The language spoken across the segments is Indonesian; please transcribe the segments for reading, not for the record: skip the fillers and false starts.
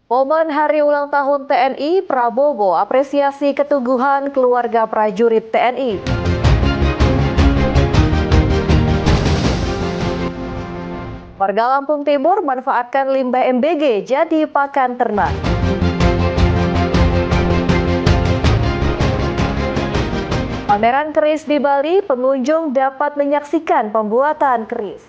Momen hari ulang tahun TNI, Prabowo apresiasi keteguhan keluarga prajurit TNI. Warga Lampung Timur manfaatkan limbah MBG jadi pakan ternak. Pameran keris di Bali, pengunjung dapat menyaksikan pembuatan keris.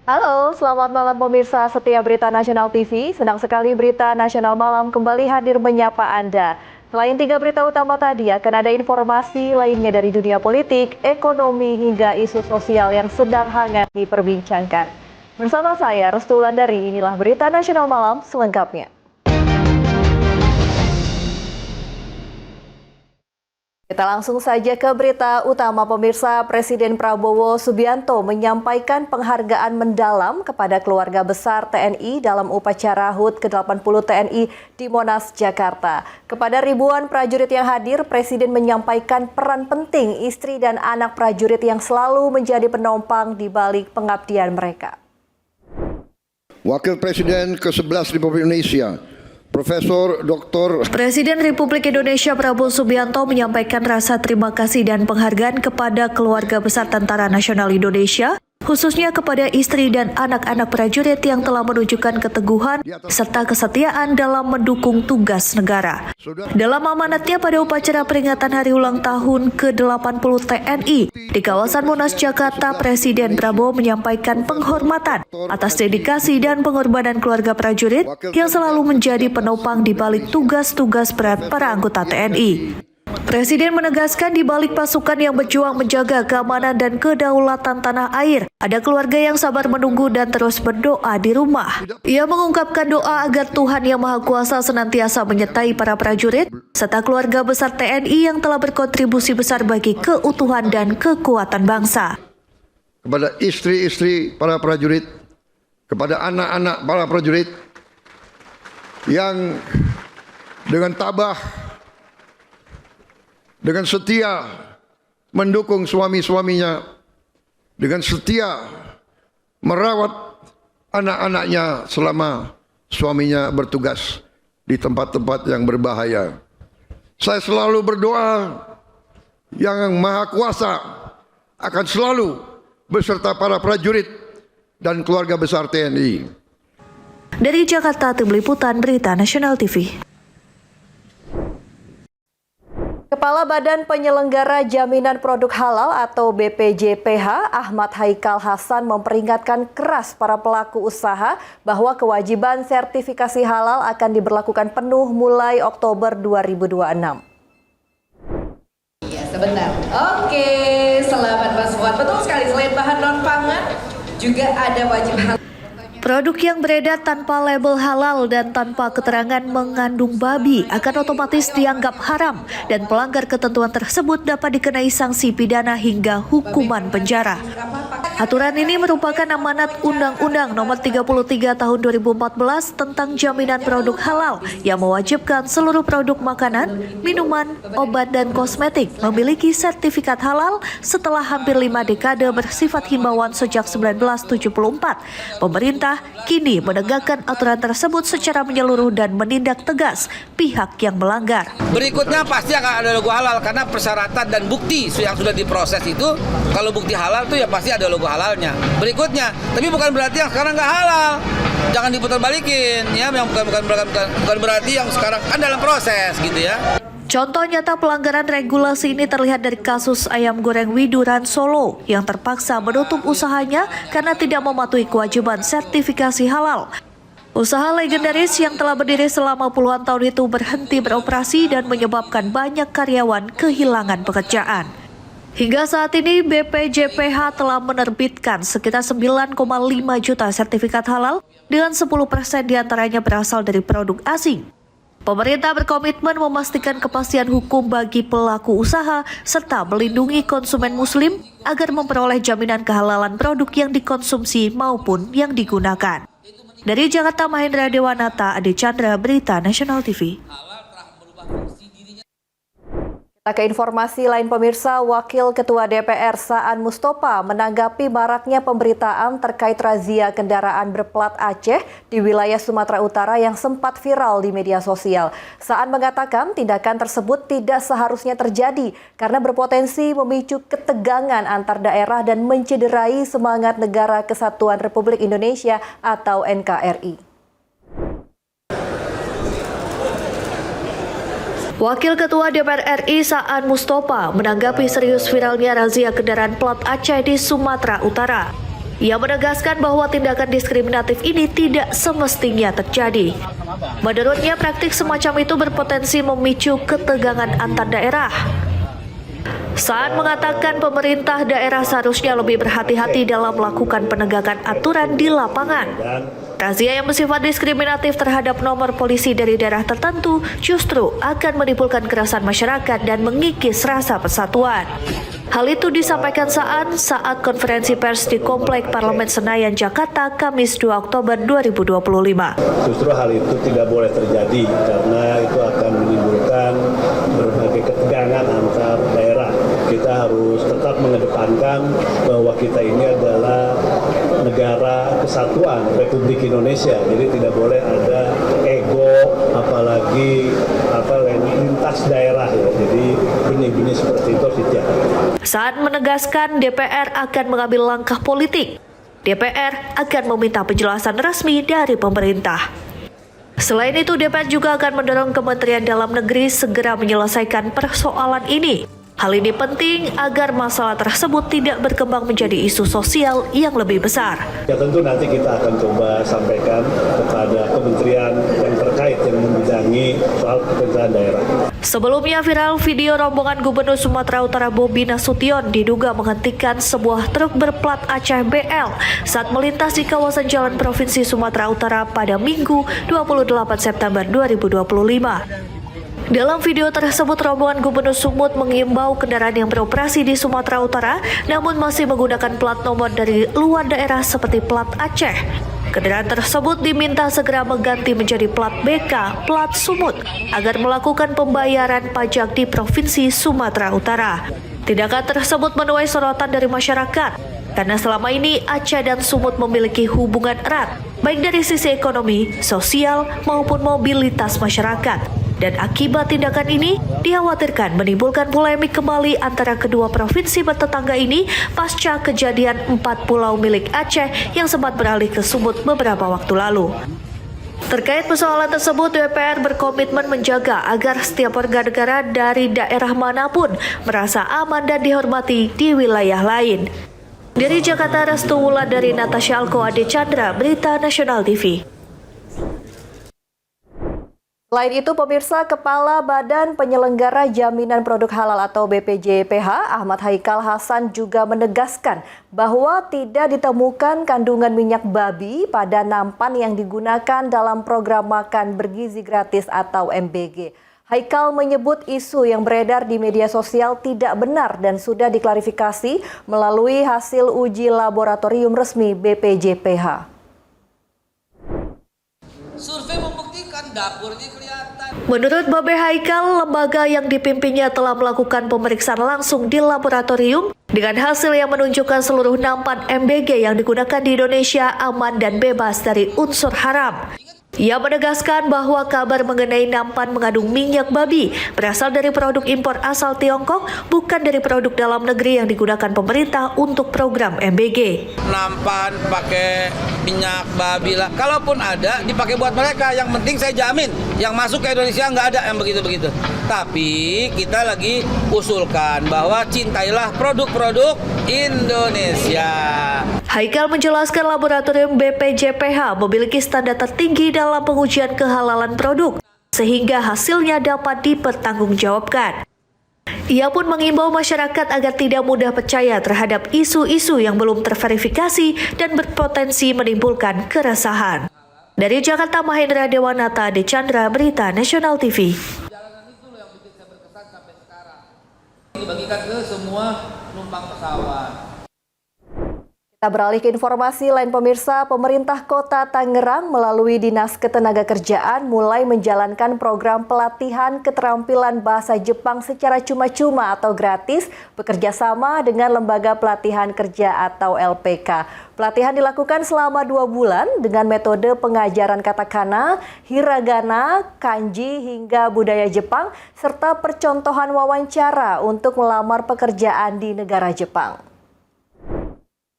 Halo, selamat malam pemirsa setia Berita Nasional TV. Senang sekali Berita Nasional Malam kembali hadir menyapa Anda. Selain 3 berita utama tadi, akan ada informasi lainnya dari dunia politik, ekonomi, hingga isu sosial yang sedang hangat diperbincangkan. Bersama saya, Restu Wulandari, inilah Berita Nasional Malam selengkapnya. Kita langsung saja ke berita utama pemirsa. Presiden Prabowo Subianto menyampaikan penghargaan mendalam kepada keluarga besar TNI dalam upacara HUT ke-80 TNI di Monas, Jakarta. Kepada ribuan prajurit yang hadir, Presiden menyampaikan peran penting istri dan anak prajurit yang selalu menjadi penopang di balik pengabdian mereka. Wakil Presiden ke-11 Republik Indonesia, Profesor Dr. Presiden Republik Indonesia Prabowo Subianto menyampaikan rasa terima kasih dan penghargaan kepada keluarga besar Tentara Nasional Indonesia, khususnya kepada istri dan anak-anak prajurit yang telah menunjukkan keteguhan serta kesetiaan dalam mendukung tugas negara. Dalam amanatnya pada upacara peringatan hari ulang tahun ke-80 TNI di kawasan Monas, Jakarta, Presiden Prabowo menyampaikan penghormatan atas dedikasi dan pengorbanan keluarga prajurit yang selalu menjadi penopang di balik tugas-tugas berat para anggota TNI. Presiden menegaskan di balik pasukan yang berjuang menjaga keamanan dan kedaulatan tanah air, ada keluarga yang sabar menunggu dan terus berdoa di rumah. Ia mengungkapkan doa agar Tuhan Yang Maha Kuasa senantiasa menyertai para prajurit, serta keluarga besar TNI yang telah berkontribusi besar bagi keutuhan dan kekuatan bangsa. Kepada istri-istri para prajurit, kepada anak-anak para prajurit yang dengan tabah, dengan setia mendukung suami-suaminya, dengan setia merawat anak-anaknya selama suaminya bertugas di tempat-tempat yang berbahaya. Saya selalu berdoa Yang Maha Kuasa akan selalu beserta para prajurit dan keluarga besar TNI. Dari Jakarta, Tim Liputan Berita Nasional TV. Kepala Badan Penyelenggara Jaminan Produk Halal atau BPJPH, Ahmad Haikal Hasan memperingatkan keras para pelaku usaha bahwa kewajiban sertifikasi halal akan diberlakukan penuh mulai Oktober 2026. Ya, sebentar. Oke, selamat Mas Fuad. Betul sekali, selain bahan non-pangan, juga ada wajib halal. Produk yang beredar tanpa label halal dan tanpa keterangan mengandung babi akan otomatis dianggap haram dan pelanggar ketentuan tersebut dapat dikenai sanksi pidana hingga hukuman penjara. Aturan ini merupakan amanat Undang-Undang Nomor 33 Tahun 2014 tentang Jaminan Produk Halal yang mewajibkan seluruh produk makanan, minuman, obat, dan kosmetik memiliki sertifikat halal setelah hampir 5 dekade bersifat himbauan sejak 1974. Pemerintah kini menegakkan aturan tersebut secara menyeluruh dan menindak tegas pihak yang melanggar. Berikutnya pasti akan ada logo halal karena persyaratan dan bukti yang sudah diproses itu, kalau bukti halal itu ya pasti ada logo halalnya. Berikutnya, tapi bukan berarti yang sekarang nggak halal. Jangan diputar balikin ya, yang bukan berarti yang sekarang kan dalam proses gitu ya. Contoh nyata pelanggaran regulasi ini terlihat dari kasus ayam goreng Widuran Solo yang terpaksa menutup usahanya karena tidak mematuhi kewajiban sertifikasi halal. Usaha legendaris yang telah berdiri selama puluhan tahun itu berhenti beroperasi dan menyebabkan banyak karyawan kehilangan pekerjaan. Hingga saat ini BPJPH telah menerbitkan sekitar 9,5 juta sertifikat halal dengan 10% diantaranya berasal dari produk asing. Pemerintah berkomitmen memastikan kepastian hukum bagi pelaku usaha serta melindungi konsumen muslim agar memperoleh jaminan kehalalan produk yang dikonsumsi maupun yang digunakan. Dari Jakarta, Mahendra Dewanata, Ade Chandra, Berita Nasional TV. Ke informasi lain pemirsa, Wakil Ketua DPR Saan Mustopha menanggapi maraknya pemberitaan terkait razia kendaraan berplat Aceh di wilayah Sumatera Utara yang sempat viral di media sosial. Saan mengatakan tindakan tersebut tidak seharusnya terjadi karena berpotensi memicu ketegangan antar daerah dan mencederai semangat Negara Kesatuan Republik Indonesia atau NKRI. Wakil Ketua DPR RI Saan Mustopha menanggapi serius viralnya razia kendaraan plat Aceh di Sumatera Utara. Ia menegaskan bahwa tindakan diskriminatif ini tidak semestinya terjadi. Menurutnya praktik semacam itu berpotensi memicu ketegangan antar daerah. Saan mengatakan pemerintah daerah seharusnya lebih berhati-hati dalam melakukan penegakan aturan di lapangan. Razia yang bersifat diskriminatif terhadap nomor polisi dari daerah tertentu justru akan menimbulkan kerasan masyarakat dan mengikis rasa persatuan. Hal itu disampaikan Saan saat konferensi pers di Komplek Parlemen Senayan, Jakarta, Kamis 2 Oktober 2025. Justru hal itu tidak boleh terjadi karena itu akan menimbulkan berbagai ketegangan antar daerah. Kita harus tetap mengedepankan bahwa kita ini adalah negara kesatuan Republik Indonesia, jadi tidak boleh ada ego, apalagi lintas daerah ya. Jadi benih-benih seperti itu tidak. Saat menegaskan DPR akan mengambil langkah politik, DPR akan meminta penjelasan resmi dari pemerintah. Selain itu, DPR juga akan mendorong Kementerian Dalam Negeri segera menyelesaikan persoalan ini. Hal ini penting agar masalah tersebut tidak berkembang menjadi isu sosial yang lebih besar. Ya tentu nanti kita akan coba sampaikan kepada kementerian yang terkait yang membidangi soal pemerintahan daerah. Sebelumnya viral video rombongan Gubernur Sumatera Utara Bobi Nasution diduga menghentikan sebuah truk berplat Aceh BL saat melintas di kawasan Jalan Provinsi Sumatera Utara pada Minggu 28 September 2025. Dalam video tersebut, rombongan Gubernur Sumut mengimbau kendaraan yang beroperasi di Sumatera Utara namun masih menggunakan plat nomor dari luar daerah seperti plat Aceh. Kendaraan tersebut diminta segera mengganti menjadi plat BK, plat Sumut, agar melakukan pembayaran pajak di Provinsi Sumatera Utara. Tindakan tersebut menuai sorotan dari masyarakat, karena selama ini Aceh dan Sumut memiliki hubungan erat, baik dari sisi ekonomi, sosial, maupun mobilitas masyarakat. Dan akibat tindakan ini dikhawatirkan menimbulkan polemik kembali antara kedua provinsi bertetangga ini pasca kejadian 4 pulau milik Aceh yang sempat beralih ke Sumut beberapa waktu lalu. Terkait persoalan tersebut, DPR berkomitmen menjaga agar setiap warga negara dari daerah manapun merasa aman dan dihormati di wilayah lain. Dari Jakarta, Restu Wulandari, Natasha Alko, Ade Chandra, Berita Nasional TV. Selain itu, pemirsa, Kepala Badan Penyelenggara Jaminan Produk Halal atau BPJPH, Ahmad Haikal Hasan juga menegaskan bahwa tidak ditemukan kandungan minyak babi pada nampan yang digunakan dalam program makan bergizi gratis atau MBG. Haikal menyebut isu yang beredar di media sosial tidak benar dan sudah diklarifikasi melalui hasil uji laboratorium resmi BPJPH. Survei membuktikan dapurnya kelihatan. Menurut Babe Haikal, lembaga yang dipimpinnya telah melakukan pemeriksaan langsung di laboratorium dengan hasil yang menunjukkan seluruh nampan MBG yang digunakan di Indonesia aman dan bebas dari unsur haram. Ia menegaskan bahwa kabar mengenai nampan mengandung minyak babi berasal dari produk impor asal Tiongkok, bukan dari produk dalam negeri yang digunakan pemerintah untuk program MBG. Nampan pakai minyak babi lah, kalaupun ada dipakai buat mereka. Yang penting saya jamin yang masuk ke Indonesia nggak ada yang begitu-begitu. Tapi kita lagi usulkan bahwa cintailah produk-produk Indonesia. Haikal menjelaskan laboratorium BPJPH memiliki standar tertinggi dalam pengujian kehalalan produk, sehingga hasilnya dapat dipertanggungjawabkan. Ia pun mengimbau masyarakat agar tidak mudah percaya terhadap isu-isu yang belum terverifikasi dan berpotensi menimbulkan keresahan. Dari Jakarta, Mahendra Dewanata, Ade Chandra, Berita Nasional TV. Jalanan itu loh yang bikin saya berkesan sampai sekarang. Dibagikan ke semua penumpang pesawat. Kita beralih ke informasi lain pemirsa, pemerintah Kota Tangerang melalui Dinas Ketenagakerjaan mulai menjalankan program pelatihan keterampilan bahasa Jepang secara cuma-cuma atau gratis bekerja sama dengan Lembaga Pelatihan Kerja atau LPK. Pelatihan dilakukan selama 2 bulan dengan metode pengajaran katakana, hiragana, kanji hingga budaya Jepang serta percontohan wawancara untuk melamar pekerjaan di negara Jepang.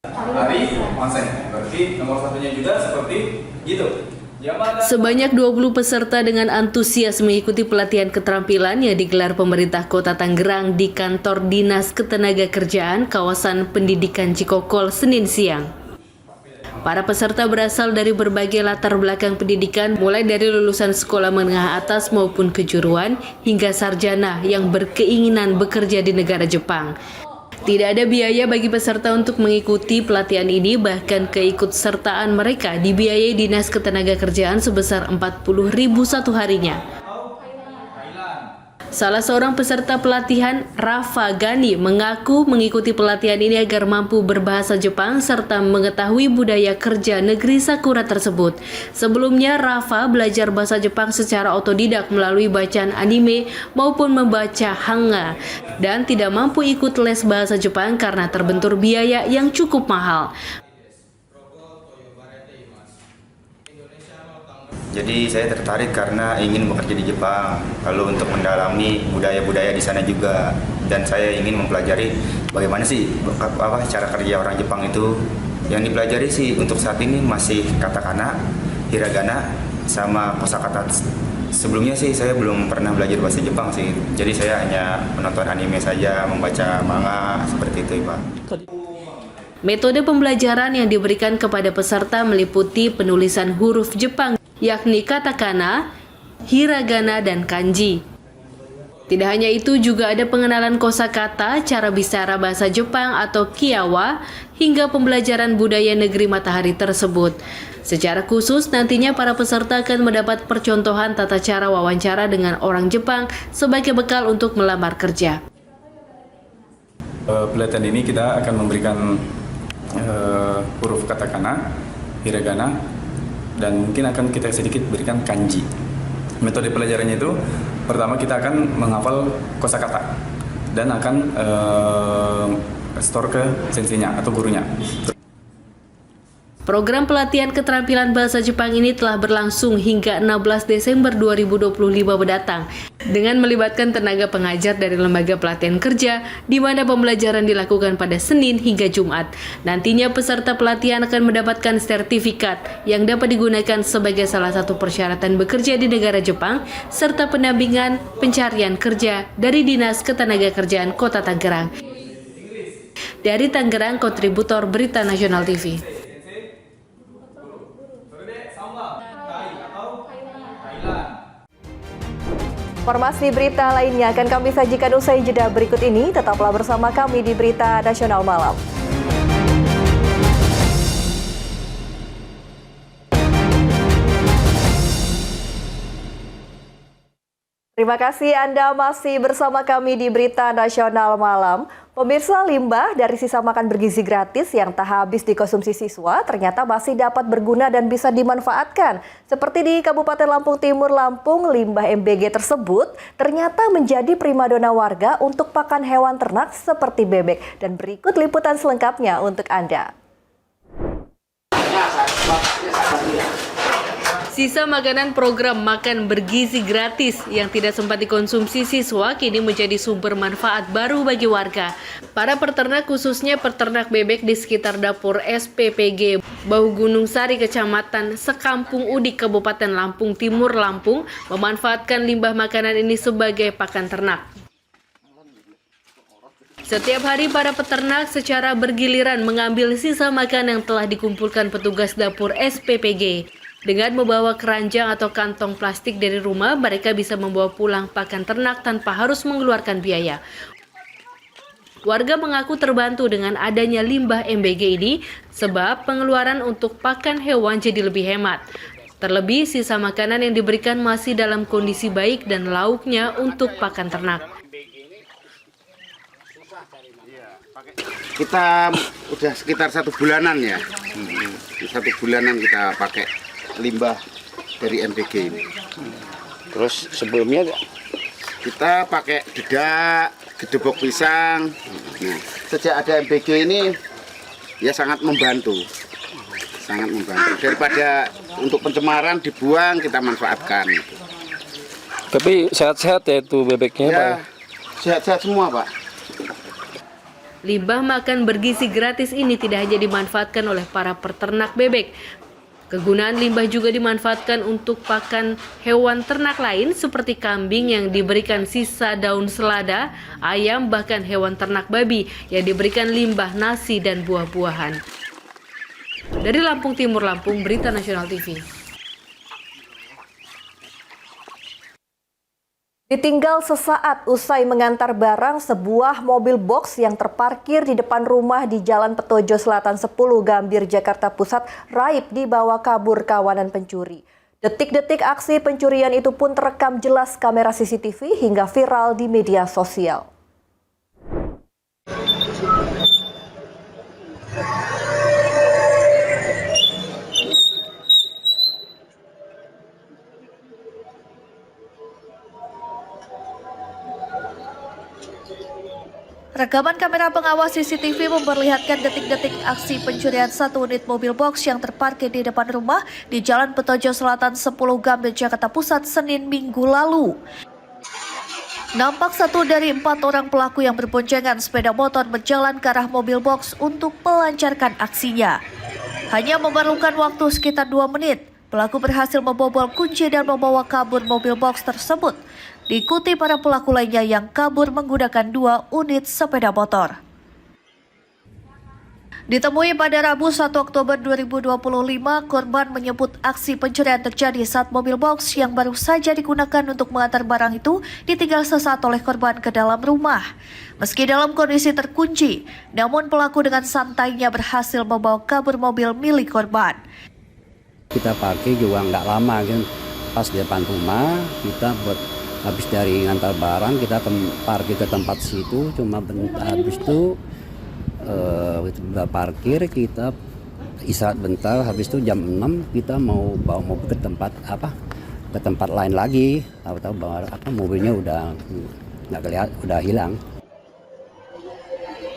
Hari konsen, berarti nomor satunya juga seperti gitu. Sebanyak 20 peserta dengan antusias mengikuti pelatihan keterampilan yang digelar pemerintah Kota Tangerang di kantor Dinas Ketenagakerjaan kawasan Pendidikan Cikokol Senin siang. Para peserta berasal dari berbagai latar belakang pendidikan, mulai dari lulusan sekolah menengah atas maupun kejuruan hingga sarjana yang berkeinginan bekerja di negara Jepang. Tidak ada biaya bagi peserta untuk mengikuti pelatihan ini, bahkan keikutsertaan mereka dibiayai Dinas Ketenagakerjaan sebesar 40.000 satu harinya. Salah seorang peserta pelatihan, Rafa Gani, mengaku mengikuti pelatihan ini agar mampu berbahasa Jepang serta mengetahui budaya kerja negeri Sakura tersebut. Sebelumnya, Rafa belajar bahasa Jepang secara otodidak melalui bacaan anime maupun membaca hanga dan tidak mampu ikut les bahasa Jepang karena terbentur biaya yang cukup mahal. Jadi saya tertarik karena ingin bekerja di Jepang, lalu untuk mendalami budaya-budaya di sana juga, dan saya ingin mempelajari bagaimana sih cara kerja orang Jepang itu. Yang dipelajari sih untuk saat ini masih katakana, hiragana, sama kosakata. Sebelumnya sih saya belum pernah belajar bahasa Jepang sih, jadi saya hanya menonton anime saja, membaca manga seperti itu, Pak. Metode pembelajaran yang diberikan kepada peserta meliputi penulisan huruf Jepang, yakni katakana, hiragana, dan kanji. Tidak hanya itu, juga ada pengenalan kosakata, cara bicara bahasa Jepang atau kiawa, hingga pembelajaran budaya negeri matahari tersebut. Secara khusus, nantinya para peserta akan mendapat percontohan tata cara wawancara dengan orang Jepang sebagai bekal untuk melamar kerja. Pelatihan ini kita akan memberikan huruf katakana, hiragana, dan mungkin akan kita sedikit berikan kanji. Metode pelajarannya itu, pertama kita akan menghafal kosakata dan akan store ke senseinya atau gurunya. Program pelatihan keterampilan bahasa Jepang ini telah berlangsung hingga 16 Desember 2025 mendatang dengan melibatkan tenaga pengajar dari Lembaga Pelatihan Kerja, di mana pembelajaran dilakukan pada Senin hingga Jumat. Nantinya peserta pelatihan akan mendapatkan sertifikat yang dapat digunakan sebagai salah satu persyaratan bekerja di negara Jepang, serta pendampingan pencarian kerja dari Dinas Ketenagakerjaan Kota Tangerang. Dari Tangerang, kontributor Berita Nasional TV. Informasi berita lainnya akan kami sajikan usai jeda berikut ini. Tetaplah bersama kami di Berita Nasional Malam. Terima kasih Anda masih bersama kami di Berita Nasional Malam. Pemirsa, limbah dari sisa makan bergizi gratis yang tak habis dikonsumsi siswa ternyata masih dapat berguna dan bisa dimanfaatkan. Seperti di Kabupaten Lampung Timur, Lampung, limbah MBG tersebut ternyata menjadi primadona warga untuk pakan hewan ternak seperti bebek. Dan berikut liputan selengkapnya untuk Anda. Sisa makanan program makan bergizi gratis yang tidak sempat dikonsumsi siswa kini menjadi sumber manfaat baru bagi warga. Para peternak, khususnya peternak bebek di sekitar dapur SPPG Bahu Gunung Sari, Kecamatan Sekampung Udik, Kabupaten Lampung Timur, Lampung, memanfaatkan limbah makanan ini sebagai pakan ternak. Setiap hari para peternak secara bergiliran mengambil sisa makan yang telah dikumpulkan petugas dapur SPPG. Dengan membawa keranjang atau kantong plastik dari rumah, mereka bisa membawa pulang pakan ternak tanpa harus mengeluarkan biaya. Warga mengaku terbantu dengan adanya limbah MBG ini, sebab pengeluaran untuk pakan hewan jadi lebih hemat. Terlebih, sisa makanan yang diberikan masih dalam kondisi baik dan lauknya untuk pakan ternak. Kita udah sekitar 1 bulanan ya. 1 bulanan kita pakai limbah dari MBG ini. Terus sebelumnya Kita pakai dedak, gedebok pisang. Nah, sejak ada MBG ini ya sangat membantu. Sangat membantu. Daripada untuk pencemaran dibuang, kita manfaatkan. tapi sehat-sehat ya itu bebeknya Pak? Ya, sehat-sehat semua Pak. Limbah makan bergizi gratis ini tidak hanya dimanfaatkan oleh para peternak bebek. Kegunaan limbah juga dimanfaatkan untuk pakan hewan ternak lain seperti kambing yang diberikan sisa daun selada, ayam, bahkan hewan ternak babi yang diberikan limbah nasi dan buah-buahan. Dari Lampung Timur, Lampung, Berita Nasional TV. Ditinggal sesaat usai mengantar barang, sebuah mobil box yang terparkir di depan rumah di Jalan Petojo Selatan 10 Gambir, Jakarta Pusat raib dibawa kabur kawanan pencuri. Detik-detik aksi pencurian itu pun terekam jelas kamera CCTV hingga viral di media sosial. Rekaman kamera pengawas CCTV memperlihatkan detik-detik aksi pencurian 1 unit mobil box yang terparkir di depan rumah di Jalan Petojo Selatan 10 Gambir, Jakarta Pusat, Senin Minggu lalu. Nampak 1 dari 4 orang pelaku yang berboncengan sepeda motor berjalan ke arah mobil box untuk melancarkan aksinya. Hanya memerlukan waktu sekitar 2 menit, pelaku berhasil membobol kunci dan membawa kabur mobil box tersebut. Diikuti para pelaku lainnya yang kabur menggunakan 2 unit sepeda motor. Ditemui pada Rabu 1 Oktober 2025, korban menyebut aksi pencurian terjadi saat mobil box yang baru saja digunakan untuk mengantar barang itu ditinggal sesaat oleh korban ke dalam rumah. Meski dalam kondisi terkunci, namun pelaku dengan santainya berhasil membawa kabur mobil milik korban. Kita parkir juga nggak lama kan, pas di depan rumah kita habis dari ngantar barang kita parkir ke tempat situ cuma bentar, habis itu udah parkir kita istirahat bentar, habis itu jam 6 kita mau bawa mobil ke tempat lain lagi, tahu-tahu mobilnya udah nggak kelihatan, udah hilang.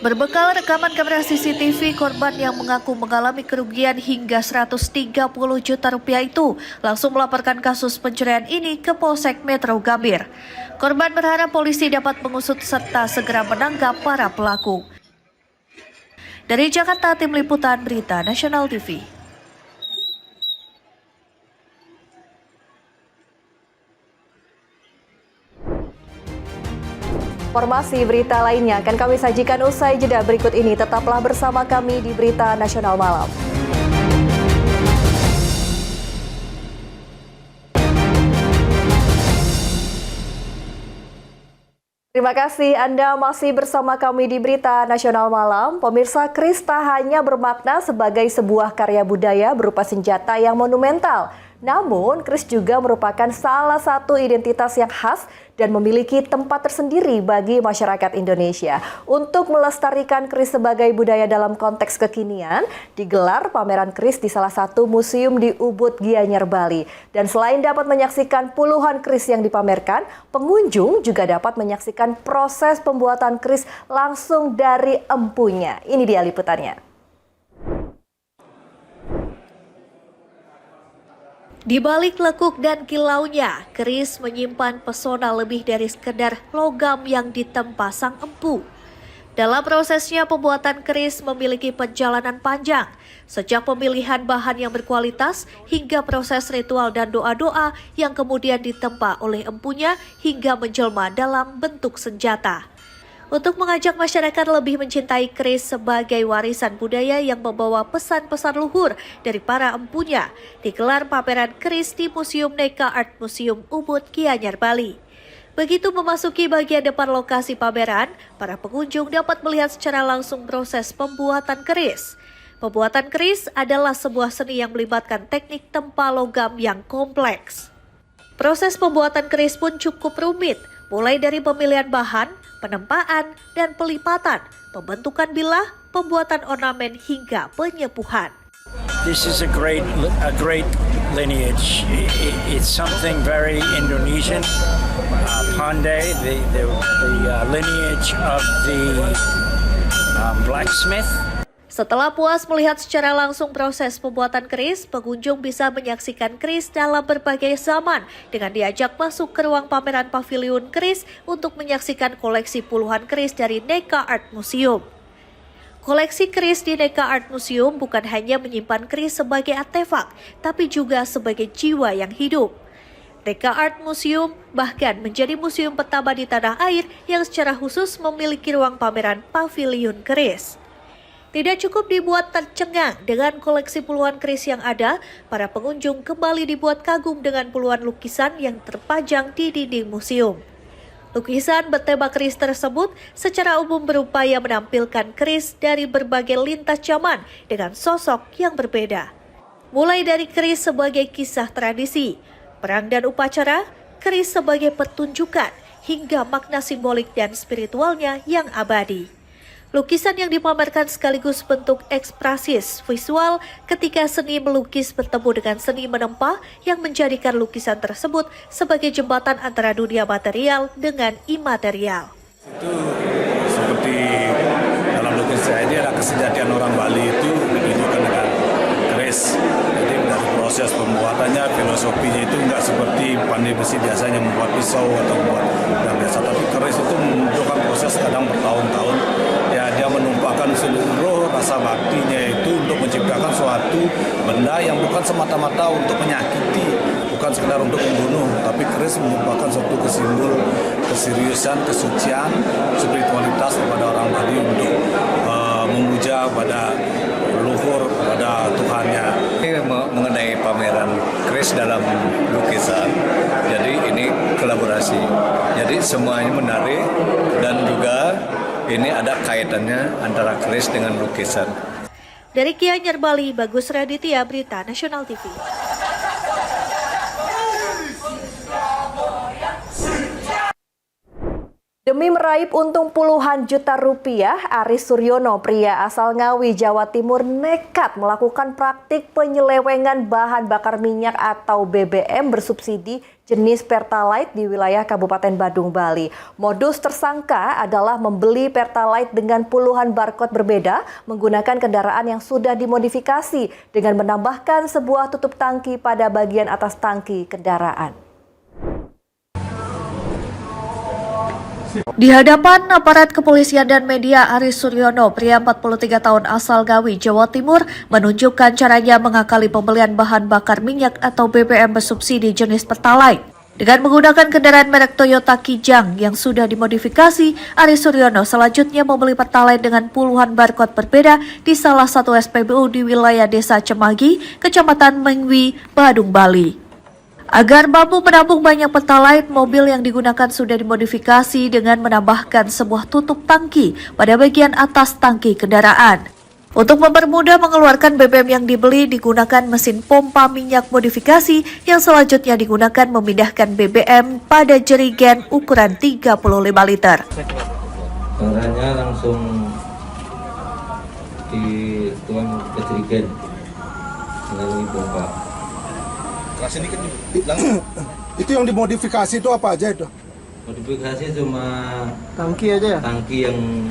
Berbekal rekaman kamera CCTV, korban yang mengaku mengalami kerugian hingga 130 juta rupiah itu langsung melaporkan kasus pencurian ini ke Polsek Metro Gambir. Korban berharap polisi dapat mengusut serta segera menangkap para pelaku. Dari Jakarta, Tim Liputan Berita Nasional TV. Informasi berita lainnya akan kami sajikan usai jeda berikut ini. Tetaplah bersama kami di Berita Nasional Malam. Terima kasih Anda masih bersama kami di Berita Nasional Malam. Pemirsa, keris tak hanya bermakna sebagai sebuah karya budaya berupa senjata yang monumental. Namun, keris juga merupakan salah satu identitas yang khas dan memiliki tempat tersendiri bagi masyarakat Indonesia. Untuk melestarikan keris sebagai budaya dalam konteks kekinian, digelar pameran keris di salah satu museum di Ubud, Gianyar, Bali. Dan selain dapat menyaksikan puluhan keris yang dipamerkan, pengunjung juga dapat menyaksikan proses pembuatan keris langsung dari empunya. Ini dia liputannya. Di balik lekuk dan kilaunya, keris menyimpan pesona lebih dari sekedar logam yang ditempa sang empu. Dalam prosesnya, pembuatan keris memiliki perjalanan panjang, sejak pemilihan bahan yang berkualitas hingga proses ritual dan doa-doa yang kemudian ditempa oleh empunya hingga menjelma dalam bentuk senjata. Untuk mengajak masyarakat lebih mencintai keris sebagai warisan budaya yang membawa pesan-pesan luhur dari para empunya, digelar pameran keris di Museum Neka Art Museum Ubud, Gianyar, Bali. Begitu memasuki bagian depan lokasi pameran, para pengunjung dapat melihat secara langsung proses pembuatan keris. Pembuatan keris adalah sebuah seni yang melibatkan teknik tempa logam yang kompleks. Proses pembuatan keris pun cukup rumit, mulai dari pemilihan bahan, penempaan, dan pelipatan, pembentukan bilah, pembuatan ornamen hingga penyepuhan. This is a great lineage. It's something very Indonesian. Pandai, the lineage of the blacksmith. Setelah puas melihat secara langsung proses pembuatan keris, pengunjung bisa menyaksikan keris dalam berbagai zaman dengan diajak masuk ke ruang pameran pavilion keris untuk menyaksikan koleksi puluhan keris dari Neka Art Museum. Koleksi keris di Neka Art Museum bukan hanya menyimpan keris sebagai artefak, tapi juga sebagai jiwa yang hidup. Neka Art Museum bahkan menjadi museum pertama di tanah air yang secara khusus memiliki ruang pameran pavilion keris. Tidak cukup dibuat tercengang dengan koleksi puluhan keris yang ada, para pengunjung kembali dibuat kagum dengan puluhan lukisan yang terpajang di dinding museum. Lukisan bertema keris tersebut secara umum berupaya menampilkan keris dari berbagai lintas zaman dengan sosok yang berbeda. Mulai dari keris sebagai kisah tradisi, perang dan upacara, keris sebagai pertunjukan, hingga makna simbolik dan spiritualnya yang abadi. Lukisan yang dipamerkan sekaligus bentuk ekspresis visual ketika seni melukis bertemu dengan seni menempa yang menjadikan lukisan tersebut sebagai jembatan antara dunia material dengan imaterial. Itu seperti dalam lukisan ini ada kesejatian orang Bali itu ditunjukkan dengan keris. Jadi dari proses pembuatannya, filosofinya itu nggak seperti pandai besi biasanya membuat pisau atau membuat yang biasa. Tapi keris itu membutuhkan proses kadang bertahun-tahun. Ya, dia menumpahkan seluruh rasa baktinya itu untuk menciptakan suatu benda yang bukan semata-mata untuk menyakiti, bukan sekedar untuk membunuh, tapi keris merupakan suatu simbol keseriusan, kesucian, spiritualitas kepada orang Bali untuk memuja pada leluhur, pada Tuhannya. Ini mengenai pameran keris dalam lukisan, jadi ini kolaborasi. Jadi semuanya menarik dan juga ini ada kaitannya antara keris dengan lukisan. Dari Gianyar Bali, Bagus Raditya, Berita Nasional TV. Demi meraih untung puluhan juta rupiah, Aris Suryono, pria asal Ngawi, Jawa Timur, nekat melakukan praktik penyelewengan bahan bakar minyak atau BBM bersubsidi jenis Pertalite di wilayah Kabupaten Badung, Bali. Modus tersangka adalah membeli Pertalite dengan puluhan barcode berbeda menggunakan kendaraan yang sudah dimodifikasi dengan menambahkan sebuah tutup tangki pada bagian atas tangki kendaraan. Di hadapan aparat kepolisian dan media, Aris Suryono, pria 43 tahun asal Ngawi, Jawa Timur, menunjukkan caranya mengakali pembelian bahan bakar minyak atau BBM bersubsidi jenis Pertalite. Dengan menggunakan kendaraan merek Toyota Kijang yang sudah dimodifikasi, Aris Suryono selanjutnya membeli Pertalite dengan puluhan barcode berbeda di salah satu SPBU di wilayah Desa Cemagi, Kecamatan Mengwi, Badung, Bali. Agar mampu menampung banyak Pertalite, mobil yang digunakan sudah dimodifikasi dengan menambahkan sebuah tutup tangki pada bagian atas tangki kendaraan. Untuk mempermudah mengeluarkan BBM yang dibeli, digunakan mesin pompa minyak modifikasi yang selanjutnya digunakan memindahkan BBM pada jerigen ukuran 35 liter. Barangnya langsung dituang ke jerigen melalui pompa. Itu yang dimodifikasi itu apa aja itu? Modifikasi cuma tangki aja ya? Tangki yang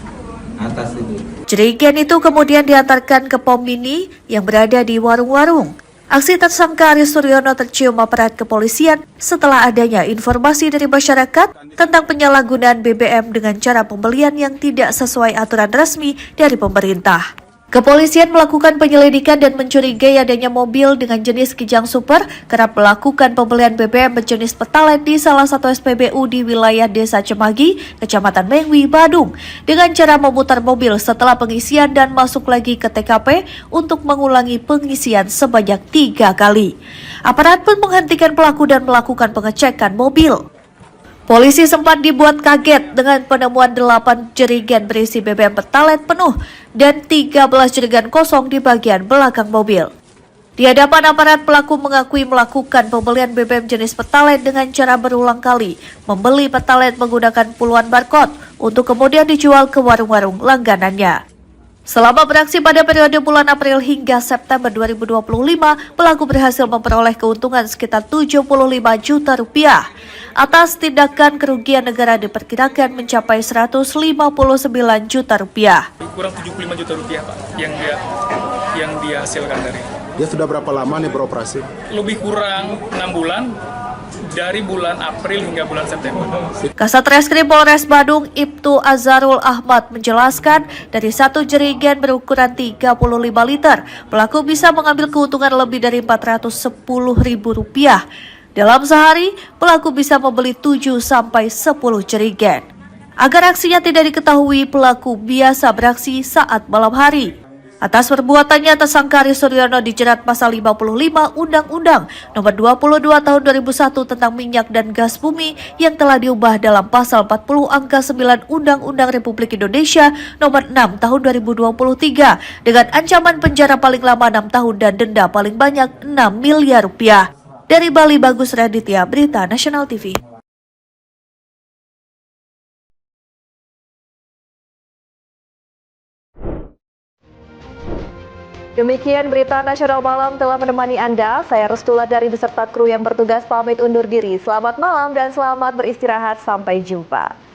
atas itu. Jerigen itu kemudian diantarkan ke pom mini yang berada di warung-warung. Aksi tersangka Aris Suryono tercium aparat kepolisian setelah adanya informasi dari masyarakat tentang penyalahgunaan BBM dengan cara pembelian yang tidak sesuai aturan resmi dari pemerintah. Kepolisian melakukan penyelidikan dan mencurigai adanya mobil dengan jenis Kijang Super kerap melakukan pembelian BBM berjenis Pertalite di salah satu SPBU di wilayah Desa Cemagi, Kecamatan Mengwi, Badung, dengan cara memutar mobil setelah pengisian dan masuk lagi ke TKP untuk mengulangi pengisian sebanyak 3 kali. Aparat pun menghentikan pelaku dan melakukan pengecekan mobil. Polisi sempat dibuat kaget dengan penemuan 8 jerigen berisi BBM Pertalite penuh dan 13 jerigen kosong di bagian belakang mobil. Di hadapan aparat, pelaku mengakui melakukan pembelian BBM jenis Pertalite dengan cara berulang kali membeli Pertalite menggunakan puluhan barcode untuk kemudian dijual ke warung-warung langganannya. Selama beraksi pada periode bulan April hingga September 2025, pelaku berhasil memperoleh keuntungan sekitar 75 juta rupiah. Atas tindakan kerugian negara diperkirakan mencapai 159 juta rupiah. Kurang 75 juta rupiah, Pak, yang dia hasilkan dari. Dia sudah berapa lama nih beroperasi? Lebih kurang 6 bulan, dari bulan April hingga bulan September. Kasat Reskrim Polres Badung Ibtu Azharul Ahmad menjelaskan dari satu jerigen berukuran 35 liter, pelaku bisa mengambil keuntungan lebih dari Rp410.000. Dalam sehari, pelaku bisa membeli 7 sampai 10 jerigen. Agar aksinya tidak diketahui, pelaku biasa beraksi saat malam hari. Atas perbuatannya, tersangka Aris Suryono dijerat pasal 55 Undang-Undang Nomor 22 Tahun 2001 tentang minyak dan gas bumi yang telah diubah dalam pasal 40 angka 9 Undang-Undang Republik Indonesia Nomor 6 Tahun 2023 dengan ancaman penjara paling lama 6 tahun dan denda paling banyak 6 miliar rupiah. Dari Bali, Bagus Raditya, Berita Nasional TV. Demikian Berita Nasional Malam telah menemani Anda. Saya Restula dari beserta kru yang bertugas pamit undur diri. Selamat malam dan selamat beristirahat. Sampai jumpa.